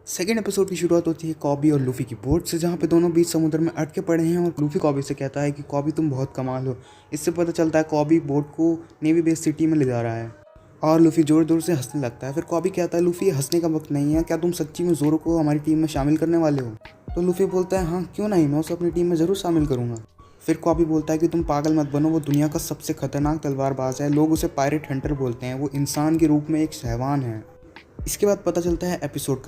Second episode की शुरुआत होती है कॉबी और लूफी की बोट से, जहाँ पे दोनों बीच समुद्र में अटके पड़े हैं और लूफी कॉबी से कहता है कि कॉबी तुम बहुत कमाल हो। इससे पता चलता है कॉबी बोट को नेवी बेस सिटी में ले जा रहा है और लूफी जोर जोर से हंसने लगता है। फिर कॉबी कहता है लूफी, हंसने का वक्त नहीं है, क्या तुम सच्ची में जोरो को हमारी टीम में शामिल करने वाले हो? तो लूफी बोलता है हाँ क्यों नहीं, मैं उसे अपनी टीम में ज़रूर शामिल करूँगा। फिर कॉबी बोलता है कि तुम पागल मत बनो, वो दुनिया का सबसे खतरनाक तलवारबाज है, लोग उसे पायरेट हंटर बोलते हैं, वो इंसान के रूप में एक हैवान है। इसके बाद पता चलता है एपिसोड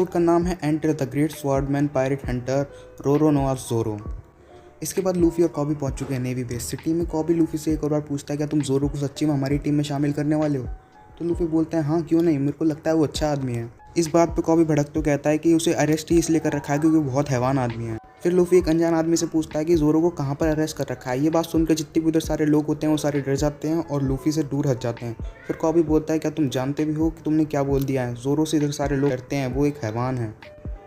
का नाम है enter the great swordsman pirate hunter Roronoa Zoro. इसके बाद लूफी और कॉबी पहुंच चुके हैं नेवी बेस सिटी में। कॉबी लूफी से एक और बार पूछता है क्या तुम जोरो को सच्ची में हमारी टीम में शामिल करने वाले हो? तो लूफी बोलता है हाँ क्यों नहीं, मेरे को लगता है वो अच्छा आदमी है। इस बात पे कॉबी भड़क तो कहता है कि उसे अरेस्ट ही इसलिए कर रखा है क्योंकि वो बहुत हैवान आदमी है। फिर लूफी एक अनजान आदमी से पूछता है कि जोरो को कहाँ पर अरेस्ट कर रखा है। ये बात सुनकर जितने भी उधर सारे लोग होते हैं वो सारे डर जाते हैं और लूफी से दूर हट जाते हैं। फिर कॉबी बोलता है क्या तुम जानते भी हो कि तुमने क्या बोल दिया है? जोरो से इधर सारे लोग डरते हैं, वो एक हैवान है।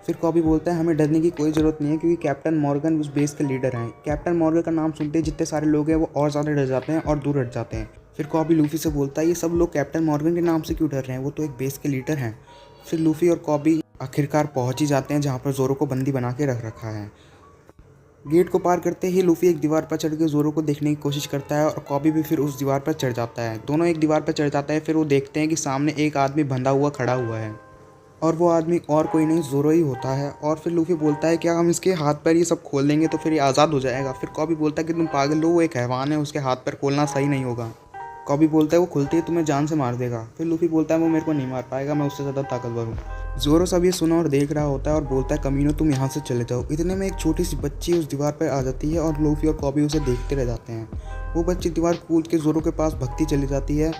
फिर कॉबी बोलता है हमें डरने की कोई ज़रूरत नहीं है क्योंकि कैप्टन मॉर्गन उस बेस के लीडर हैं। कैप्टन मॉर्गन का नाम सुनते ही जितने सारे लोग हैं वो और ज़्यादा डर जाते हैं और दूर हट जाते हैं। फिर कॉबी लूफी से बोलता है ये सब लोग कैप्टन मॉर्गन के नाम से क्यों डर रहे हैं, वो तो एक बेस के लीडर हैं। फिर लूफी और कॉबी आखिरकार पहुंच ही जाते हैं जहां पर जोरो को बंदी बना के रख रखा है। गेट को पार करते ही लूफी एक दीवार पर चढ़ के जोरो को देखने की कोशिश करता है और कॉबी भी फिर उस दीवार पर चढ़ जाता है। दोनों एक दीवार पर चढ़ जाता है। फिर वो देखते हैं कि सामने एक आदमी बंधा हुआ खड़ा हुआ है और वो आदमी और कोई नहीं जोरो ही होता है। और फिर लूफी बोलता है क्या हम इसके हाथ पैर ये सब खोल देंगे तो फिर ये आज़ाद हो जाएगा? फिर कॉबी बोलता है कि तुम पागल हो, वो एक हैवान है, उसके हाथ पैर खोलना सही नहीं होगा। कॉबी बोलता है वो खुलते ही तुम्हें जान से मार देगा। फिर लूफी बोलता है वो मेरे को नहीं मार पाएगा, मैं उससे ज़्यादा ताकतवर हूँ। जोरो सब ये सुना और देख रहा होता है और बोलता है कमीनो तुम यहाँ से चले जाओ। इतने में एक छोटी सी बच्ची उस दीवार पर आ जाती है और लूफी और कॉबी उसे देखते रह जाते हैं। वो बच्ची दीवार कूद के जोरो के पास भगती चली जाती है।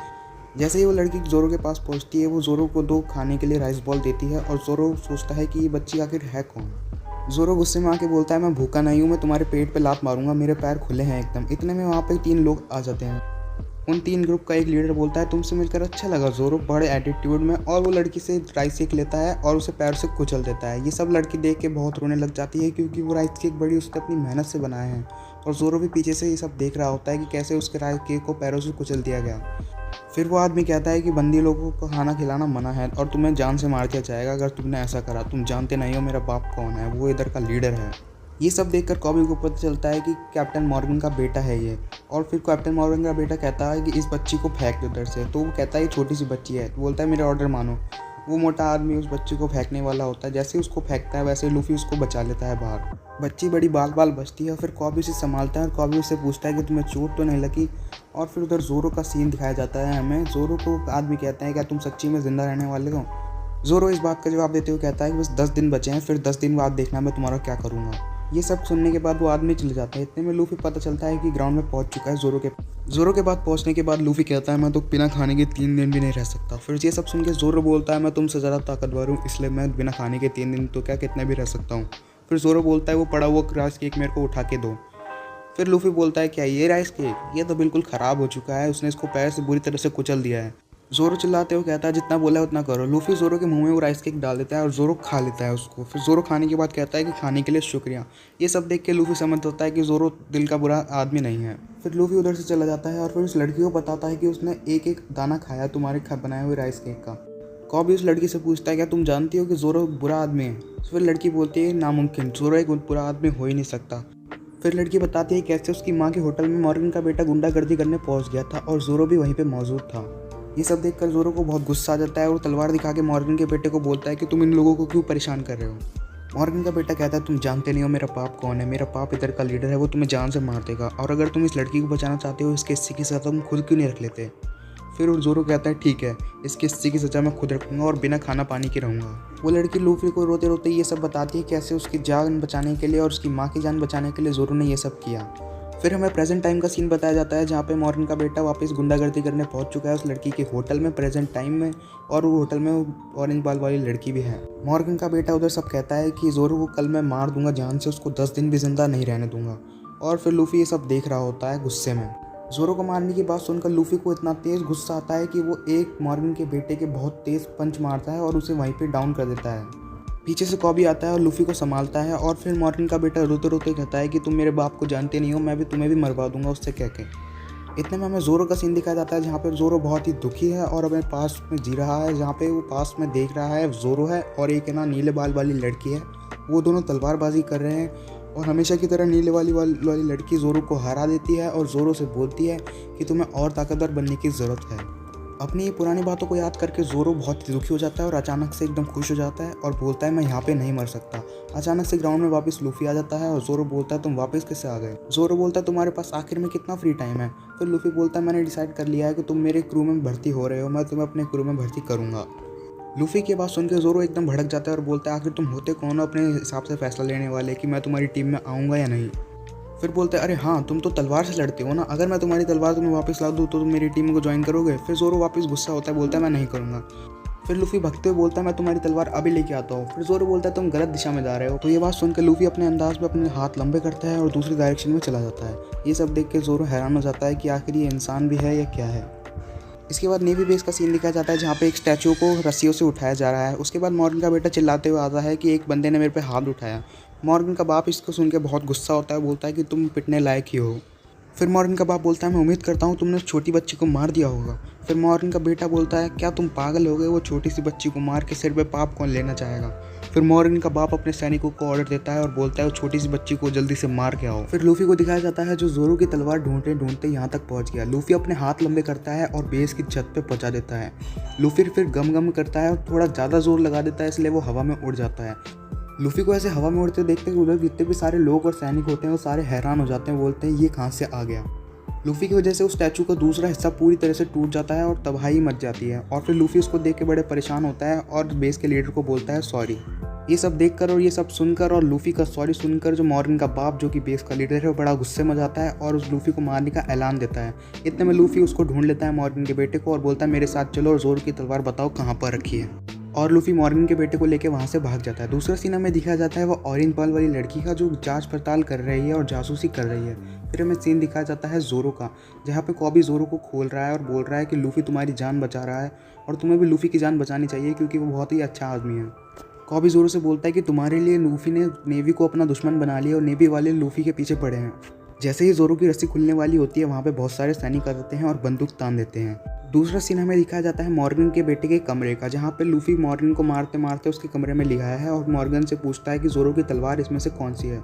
जैसे ही वो लड़की जोरो के पास पहुँचती है वो जोरो को 2 खाने के लिए राइस बॉल देती है और जोरो सोचता है कि ये बच्ची आखिर है कौन। जोरो गुस्से में आके बोलता है मैं भूखा नहीं हूँ, मैं तुम्हारे पेट पे लात मारूंगा, मेरे पैर खुले हैं एकदम। इतने में वहाँ पे 3 लोग आ जाते हैं। उन 3 ग्रुप का एक लीडर बोलता है तुमसे मिलकर अच्छा लगा जोरो, बड़े एटीट्यूड में, और वो लड़की से राइस केक लेता है और उसे पैर से कुचल देता है। ये सब लड़की देख के बहुत रोने लग जाती है क्योंकि वो राइस केक बड़ी उसने अपनी मेहनत से बनाए हैं और जोरो भी पीछे से ये सब देख रहा होता है कि कैसे उसके राइस केक को पैरों से कुचल दिया गया। फिर वो आदमी कहता है कि बंदी लोगों को खाना खिलाना मना है और तुम्हें जान से मार दिया जाएगा अगर तुमने ऐसा करा। तुम जानते नहीं हो मेरा बाप कौन है, वो इधर का लीडर है। ये सब देखकर कॉबी को पता चलता है कि कैप्टन मॉर्गन का बेटा है ये। और फिर कैप्टन मॉर्गन का बेटा कहता है कि इस बच्ची को फेंक दो इधर से। तो वो कहता है ये छोटी सी बच्ची है, तो बोलता है मेरा ऑर्डर मानो। वो मोटा आदमी उस बच्ची को फेंकने वाला होता है। जैसे ही उसको फेंकता है वैसे लूफी उसको बचा लेता है बाहर। बच्ची बड़ी बाल बाल बचती है। फिर कॉबी उसे संभालता है और कॉबी उससे पूछता है कि तुम्हें चोट तो नहीं लगी? और फिर उधर जोरो का सीन दिखाया जाता है हमें। जोरो को आदमी कहता है क्या तुम सच्ची में जिंदा रहने वाले हो? जोरो इस बात का जवाब देते हुए कहता है कि बस 10 दिन बचे हैं, फिर 10 दिन बाद देखना मैं तुम्हारा क्या करूँगा। ये सब सुनने के बाद वो आदमी चले जाता है। इतने में लूफी पता चलता है कि ग्राउंड में पहुंच चुका है जोरो के बाद पहुंचने के बाद लूफी कहता है मैं तो बिना खाने के 3 दिन भी नहीं रह सकता। फिर ये सब सुन के जोरो बोलता है मैं तुमसे ज़्यादा ताकतवर हूँ, इसलिए मैं बिना खाने के 3 दिन तो क्या कितने भी रह सकता हूँ। फिर जोरो बोलता है वो पड़ा हुआ राइस केक मेरे को उठा के दो। फिर लूफी बोलता है क्या ये राइस केक? ये तो बिल्कुल ख़राब हो चुका है, उसने इसको पैर से बुरी तरह से कुचल दिया है। जोरो चिल्लाते हुए कहता है जितना बोला है उतना करो। लूफी जोरो के मुंह में वो राइस केक डाल देता है और जोरो खा लेता है उसको। फिर जोरो खाने के बाद कहता है कि खाने के लिए शुक्रिया। ये सब देख के लूफी समझ होता है कि जोरो दिल का बुरा आदमी नहीं है। फिर लूफी उधर से चला जाता है और फिर उस लड़की को बताता है कि उसने एक एक दाना खाया तुम्हारे बनाए हुए राइस केक का। कॉबी उस लड़की से पूछता है क्या तुम जानती हो कि जोरो बुरा आदमी है? फिर लड़की बोलती है नामुमकिन, जोरो एक बुरा आदमी हो ही नहीं सकता। फिर लड़की बताती है कैसे उसकी माँ के होटल में मॉर्गन का बेटा गुंडागर्दी करने पहुंच गया था और जोरो भी वहीं पे मौजूद था। ये सब देखकर जोरो को बहुत गुस्सा आ जाता है और तलवार दिखा के मॉर्गन के बेटे को बोलता है कि तुम इन लोगों को क्यों परेशान कर रहे हो। मॉर्गन का बेटा कहता है तुम जानते नहीं हो मेरा पाप कौन है, मेरा पाप इधर का लीडर है, वो तुम्हें जान से मार देगा, और अगर तुम इस लड़की को बचाना चाहते हो इसके हिस्से की सज़ा तुम खुद क्यों नहीं रख लेते? फिर जोरो कहता है ठीक है, इसके हिस्से की सज़ा मैं खुद रखूँगा और बिना खाना पानी के रहूँगा। वो लड़की लूफी को रोते रोते ये सब बताती है कैसे उसकी जान बचाने के लिए और उसकी माँ की जान बचाने के लिए जोरो ने ये सब किया। फिर हमें प्रेजेंट टाइम का सीन बताया जाता है जहाँ पे मॉर्गन का बेटा वापस गुंडागर्दी करने पहुंच चुका है उस लड़की के होटल में प्रेजेंट टाइम में, और वो होटल में ऑरेंज बाल वाली लड़की भी है। मॉर्गन का बेटा उधर सब कहता है कि जोरो को कल मैं मार दूंगा जान से, उसको 10 दिन भी जिंदा नहीं रहने दूंगा। और फिर लूफी ये सब देख रहा होता है गुस्से में। जोरो को मारने की बात सुनकर लूफी को इतना तेज गुस्सा आता है कि वो एक मॉर्गन के बेटे के बहुत तेज पंच मारता है और उसे वहीं पे डाउन कर देता है। पीछे से कॉबी आता है और लूफी को संभालता है और फिर मॉर्गन का बेटा रोते रोते कहता है कि तुम मेरे बाप को जानते नहीं हो, मैं भी तुम्हें भी मरवा दूंगा उससे कह के। इतने में हमें जोरो का सीन दिखाया जाता है जहाँ पे जोरो बहुत ही दुखी है और अपने पास में जी रहा है, जहाँ पे वो पास में देख रहा है जोरो है और एक है ना नीले बाल वाली लड़की है। वो दोनों तलवारबाजी कर रहे हैं और हमेशा की तरह नीले वाली लड़की जोरो को हरा देती है और जोरो से बोलती है कि तुम्हें और ताकतवर बनने की ज़रूरत है। अपनी ये पुरानी बातों को याद करके जोरो बहुत ही दुखी हो जाता है और अचानक से एकदम खुश हो जाता है और बोलता है मैं यहाँ पे नहीं मर सकता। अचानक से ग्राउंड में वापस लूफी आ जाता है और जोरो बोलता है तुम वापस कैसे आ गए। जोरो बोलता है तुम्हारे पास आखिर में कितना फ्री टाइम है। फिर लूफी बोलता है मैंने डिसाइड कर लिया है कि तुम मेरे क्रू में भर्ती हो रहे हो, मैं तुम्हें अपने क्रू में भर्ती करूँगा। लूफी की बात सुनकर जोरो एकदम भड़क जाता है और बोलता है आखिर तुम होते कौन हो अपने हिसाब से फैसला लेने वाले कि मैं तुम्हारी टीम में आऊँगा या नहीं। फिर बोलते हैं अरे हाँ तुम तो तलवार से लड़ते हो ना, अगर मैं तुम्हारी तलवार तुम्हें वापस ला दूँ तो तुम मेरी टीम को ज्वाइन करोगे। फिर जोरो वापस गुस्सा होता है, बोलता है मैं नहीं करूँगा। फिर लूफी भगते हुए बोलता है मैं तुम्हारी तलवार अभी लेके आता हूँ। फिर जोरो बोलता है तुम गलत दिशा में जा रहे हो। तो ये बात सुनकर लूफी अपने अंदाज में अपने हाथ लंबे करता है और दूसरी डायरेक्शन में चला जाता है। ये सब देख के जोरो हैरान हो जाता है कि आखिर ये इंसान भी है या क्या है। इसके बाद नेवी बेस का सीन दिखाया जाता है जहाँ पे एक स्टैचू को रस्सियों से उठाया जा रहा है। उसके बाद मॉर्गन का बेटा चिल्लाते हुए आता है कि एक बंदे ने मेरे पे हाथ उठाया। मॉर्गन का बाप इसको सुन के बहुत गुस्सा होता है, बोलता है कि तुम पिटने लायक ही हो। फिर मॉर्गन का बाप बोलता है मैं उम्मीद करता हूँ तुमने उस छोटी बच्ची को मार दिया होगा। फिर मॉर्गन का बेटा बोलता है क्या तुम पागल हो गए, वो छोटी सी बच्ची को मार के सिर पे पाप कौन लेना चाहेगा। फिर मॉर्गन का बाप अपने सैनिकों को ऑर्डर देता है और बोलता है वो छोटी सी बच्ची को जल्दी से मार के आओ। फिर लूफी को दिखाया जाता है जो जोरो की तलवार ढूंढते ढूंढते यहाँ तक पहुँच गया। लूफी अपने हाथ लंबे करता है और बेस की छत पे पहुँचा देता है। लूफी फिर गम गम करता है और थोड़ा ज़्यादा जोर लगा देता है, इसलिए वो हवा में उड़ जाता है। लूफी को ऐसे हवा में उड़ते देखते उधर जितने भी सारे लोग और सैनिक होते हैं वो सारे हैरान हो जाते हैं, बोलते हैं ये कहाँ से आ गया। लूफी की वजह से उस स्टैचू का दूसरा हिस्सा पूरी तरह से टूट जाता है और तबाही मच जाती है। और फिर लूफी उसको देख के बड़े परेशान होता है और बेस के लीडर को बोलता है सॉरी। ये सब देखकर और ये सब सुनकर और लूफी का सॉरी सुनकर जो मॉर्गन का बाप जो कि बेस का लीडर है वो बड़ा गुस्से में जाता है और उस लूफी को मारने का ऐलान देता है। इतने में लूफी उसको ढूंढ लेता है मॉर्गन के बेटे को और बोलता है मेरे साथ चलो और जोर की तलवार बताओ कहाँ पर रखी है। और लूफी मॉर्गन के बेटे को लेकर वहाँ से भाग जाता है। दूसरा सीन हमें दिखाया जाता है वो ऑरेंज बाल वाली लड़की का जो जांच पड़ताल कर रही है और जासूसी कर रही है। फिर हमें सीन दिखाया जाता है जोरो का, जहाँ पे कॉबी जोरो को खोल रहा है और बोल रहा है कि लूफी तुम्हारी जान बचा रहा है और तुम्हें भी लूफी की जान बचानी चाहिए क्योंकि वो बहुत ही अच्छा आदमी है। कॉबी जोरो से बोलता है कि तुम्हारे लिए लूफी ने नेवी को अपना दुश्मन बना लिया और नेवी वाले लूफी के पीछे पड़े हैं। जैसे ही जोरो की रस्सी खुलने वाली होती है वहाँ पे बहुत सारे सैनिक आ जाते हैं और बंदूक तान देते हैं। दूसरा सीन हमें दिखाया जाता है मॉर्गन के बेटे के कमरे का, जहाँ पे लूफी मॉर्गन को मारते मारते उसके कमरे में ले गया है और मॉर्गन से पूछता है कि जोरो की तलवार इसमें से कौन सी है।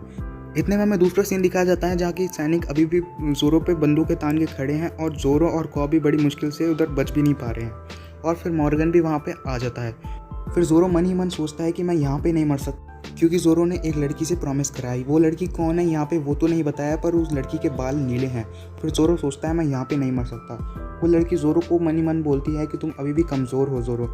इतने में हमें दूसरा सीन दिखाया जाता है जहाँ की सैनिक अभी भी जोरो पे बंदूकें तान के खड़े हैं और जोरो और कॉबी बड़ी मुश्किल से उधर बच भी नहीं पा रहे हैं। और फिर मॉर्गन भी वहाँ पे आ जाता है। फिर जोरो मन ही मन सोचता है कि मैं यहाँ पे नहीं मर सकता क्योंकि जोरो ने एक लड़की से प्रॉमिस कराई। वो लड़की कौन है यहाँ पे वो तो नहीं बताया, पर उस लड़की के बाल नीले हैं। फिर जोरो सोचता है मैं यहाँ पे नहीं मर सकता। वो लड़की जोरो को मन ही मन बोलती है कि तुम अभी भी कमज़ोर हो जोरो।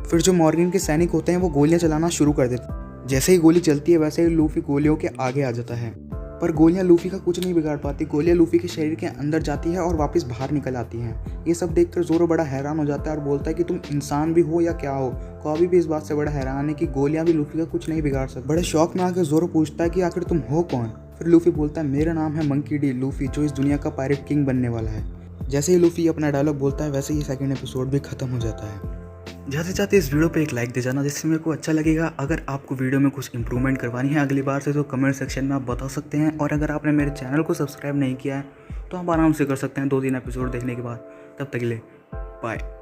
फिर जो मॉर्गन के सैनिक होते हैं वो गोलियाँ चलाना शुरू कर देते हैं। जैसे ही गोली चलती है वैसे ही लूफी गोलियों के आगे आ जाता है, पर गोलियां लूफी का कुछ नहीं बिगाड़ पाती। गोलियां लूफी के शरीर के अंदर जाती है और वापस बाहर निकल आती हैं। ये सब देखकर जोरो बड़ा हैरान हो जाता है और बोलता है कि तुम इंसान भी हो या क्या हो। कॉबी भी इस बात से बड़ा हैरान है कि गोलियां भी लूफी का कुछ नहीं बिगाड़ सकती। बड़े शौक में आकर जोरो पूछता है कि आखिर तुम हो कौन। फिर लूफी बोलता है मेरा नाम है मंकी डी लूफी, जो इस दुनिया का पायरेट किंग बनने वाला है। जैसे ही लूफी अपना डायलॉग बोलता है वैसे ही सेकंड एपिसोड भी खत्म हो जाता है। जाते जाते इस वीडियो पे एक लाइक दे जाना जिससे मेरे को अच्छा लगेगा। अगर आपको वीडियो में कुछ इंप्रूवमेंट करवानी है अगली बार से तो कमेंट सेक्शन में आप बता सकते हैं। और अगर आपने मेरे चैनल को सब्सक्राइब नहीं किया है तो आप आराम से कर सकते हैं 2-3 एपिसोड देखने के बाद। तब तक के लिए बाय।